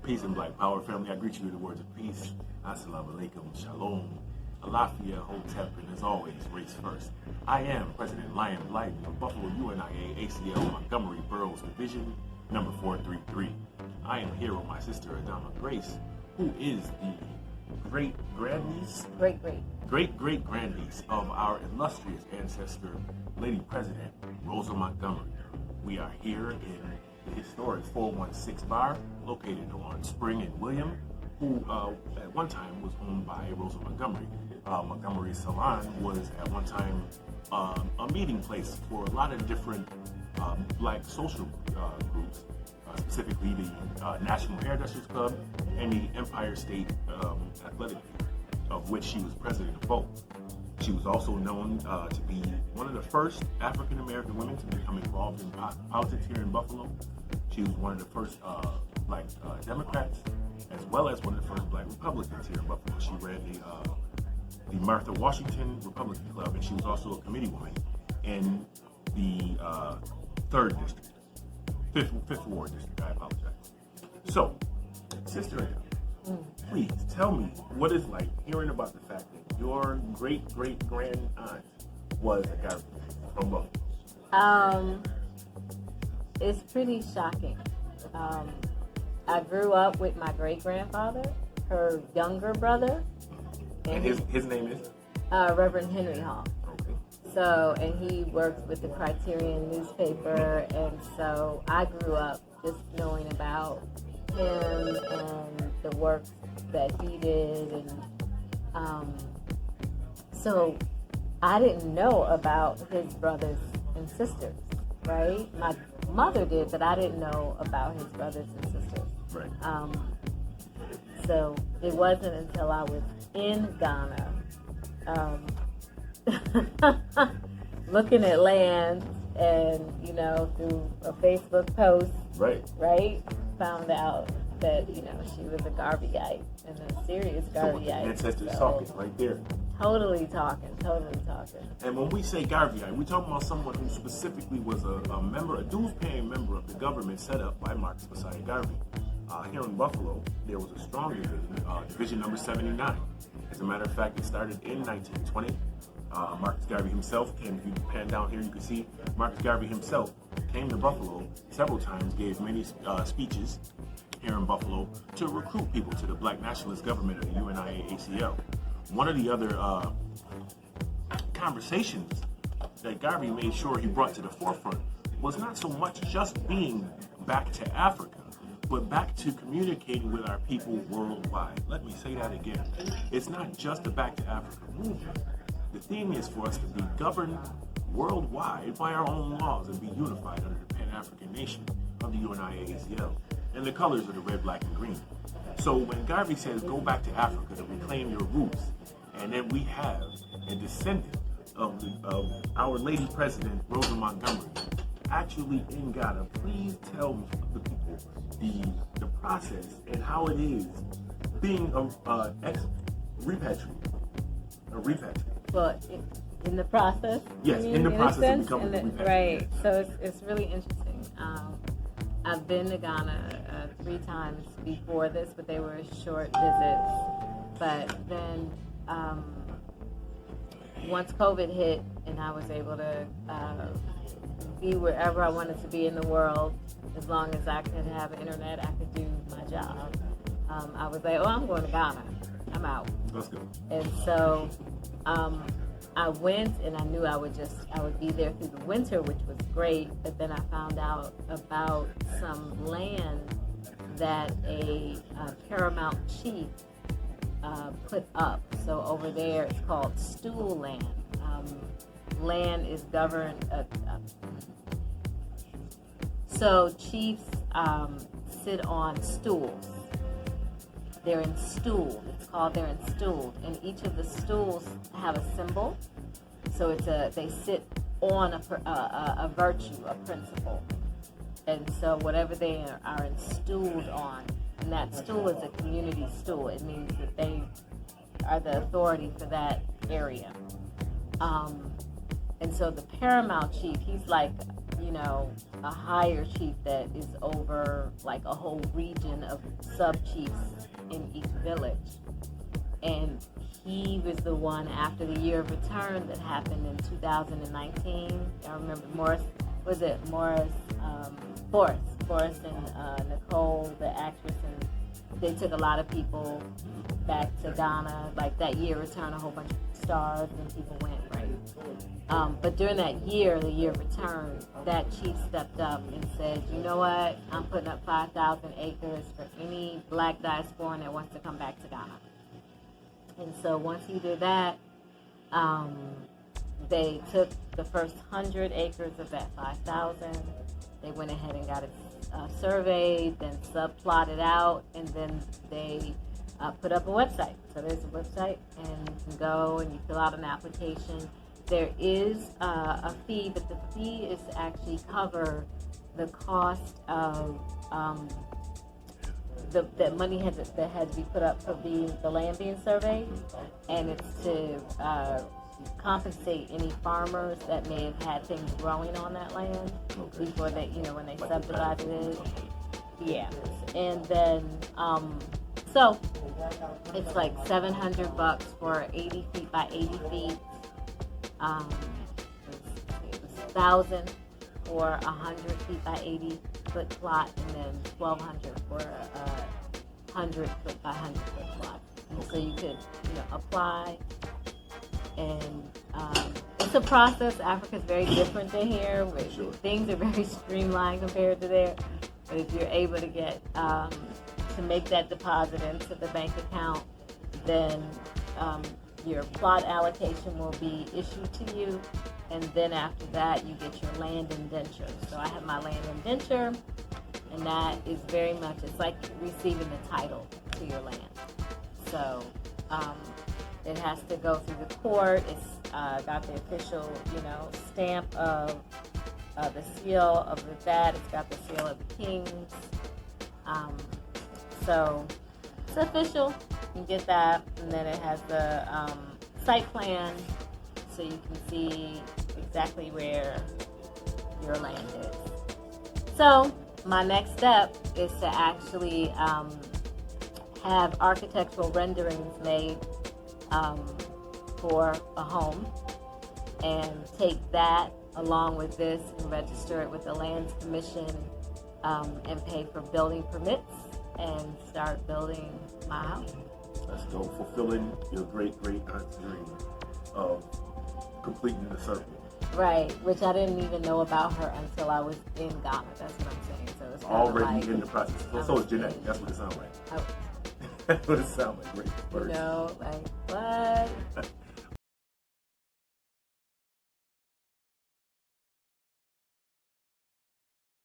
Peace and Black Power family. I greet you with the words of peace. Assalamu alaikum, shalom, alafia, hotep, and as always, race first. I am President Blydens of Buffalo UNIA-ACL Montgomery-Burrows Division number 433. I am here with my sister Adamah Grace, who is the great-grandniece of our illustrious ancestor, Lady President Rosa Montgomery. We are here in the historic 416 bar located on Spring and William, who at one time was owned by Rosa Montgomery. Montgomery Salon was at one time a meeting place for a lot of different black social groups, specifically the National Hairdressers Club and the Empire State Athletic League, of which she was president of both. She was also known to be one of the first African American women to become involved in politics here in Buffalo. She was one of the first black Democrats, as well as one of the first black Republicans here in Buffalo. She ran the Martha Washington Republican Club, and she was also a committee woman in the 3rd District, 5th Ward District, I apologize. So, Sister Adamah, please tell me what it's like hearing about the fact that your great-great-grand aunt was a Garvey from Buffalo. It's pretty shocking. I grew up with my great-grandfather, her younger brother. And his name is? Reverend Henry Hall. Okay. So, and he worked with the Criterion newspaper, and so I grew up just knowing about him and the work that he did, and so I didn't know about his brothers and sisters, right? My mother did, but I didn't know about his brothers and sisters. Right. So it wasn't until I was in Ghana, looking at land, and through a Facebook post, right, found out that she was a Garveyite, and a serious Garveyite. So ancestors talking right there. Totally talking. And when we say Garveyite, we're talking about someone who specifically was a dues-paying member of the government set up by Marcus Messiah Garvey. Here in Buffalo, there was a strong division number 79. As a matter of fact, it started in 1920. Marcus Garvey himself came. If you pan down here, you can see Marcus Garvey himself came to Buffalo several times, gave many speeches here in Buffalo to recruit people to the black nationalist government of the UNIA-ACL. One of the other conversations that Garvey made sure he brought to the forefront was not so much just being back to Africa, but back to communicating with our people worldwide. Let me say that again. It's not just a Back to Africa movement. The thing is for us to be governed worldwide by our own laws and be unified under the Pan-African nation of the UNIA-ACL. And the colors are the red, black, and green. So when Garvey says go back to Africa to reclaim your roots, and then we have a descendant of our Lady President Rosa Montgomery actually in Ghana, please tell the people the process and how it is being a repatriate. Well, in the process? Yes, in the process of becoming a repatriate. Right, so it's really interesting. I've been to Ghana 3 times before this, but they were short visits. But then once COVID hit and I was able to be wherever I wanted to be in the world, as long as I could have internet, I could do my job. I was like, I'm going to Ghana. I'm out. Let's go. And so I went, and I knew I would be there through the winter, which was great. But then I found out about some land that a paramount chief put up. So over there, it's called stool land. Land is governed. So chiefs sit on stools. They're installed. It's called they're installed, and each of the stools have a symbol. So they sit on a virtue, a principle, and so whatever they are installed on, and that stool is a community stool. It means that they are the authority for that area. And so the paramount chief, he's like, a higher chief that is over like a whole region of sub-chiefs in each village. And he was the one after the year of return that happened in 2019. I remember Forrest and Nicole, the actress, and they took a lot of people back to Ghana. Like that year return, a whole bunch of stars and people went, right? But during that year, the year of return, that chief stepped up and said, you know what, I'm putting up 5,000 acres for any black diasporan that wants to come back to Ghana. And so once he did that, they took the first 100 acres of that 5,000. They went ahead and got it surveyed, then subplotted out, and then they put up a website. So there's a website, and you can go and you fill out an application. There is a fee, but the fee is to actually cover the cost of the money that had to be put up for the land being surveyed, and it's to compensate any farmers that may have had things growing on that land before they, when they subdivided it. Yeah, and then so it's like $700 for 80 feet by 80 feet. It was 1,000 for 100 feet by 80 foot plot, and then 1,200 for a 100 foot by 100 foot plot. And so you could, apply, and it's a process. Africa's very different than here. Sure. Things are very streamlined compared to there. But if you're able to get to make that deposit into the bank account, then your plot allocation will be issued to you, and then after that you get your land indenture. So I have my land indenture, and that is very much, it's like receiving the title to your land. So it has to go through the court. It's got the official, stamp of the seal of that. It's got the seal of the kings. So it's official. You get that, and then it has the site plan, so you can see exactly where your land is. So my next step is to actually have architectural renderings made for a home, and take that along with this and register it with the Lands Commission, and pay for building permits and start building my house. Let's go, fulfilling your great-great-aunt's dream of completing the circle. Right, which I didn't even know about her until I was in Ghana. That's what I'm saying. So it's already like, in the process. So it's genetic. That's what it sounds like. That's what it sounds like. Great. Like what?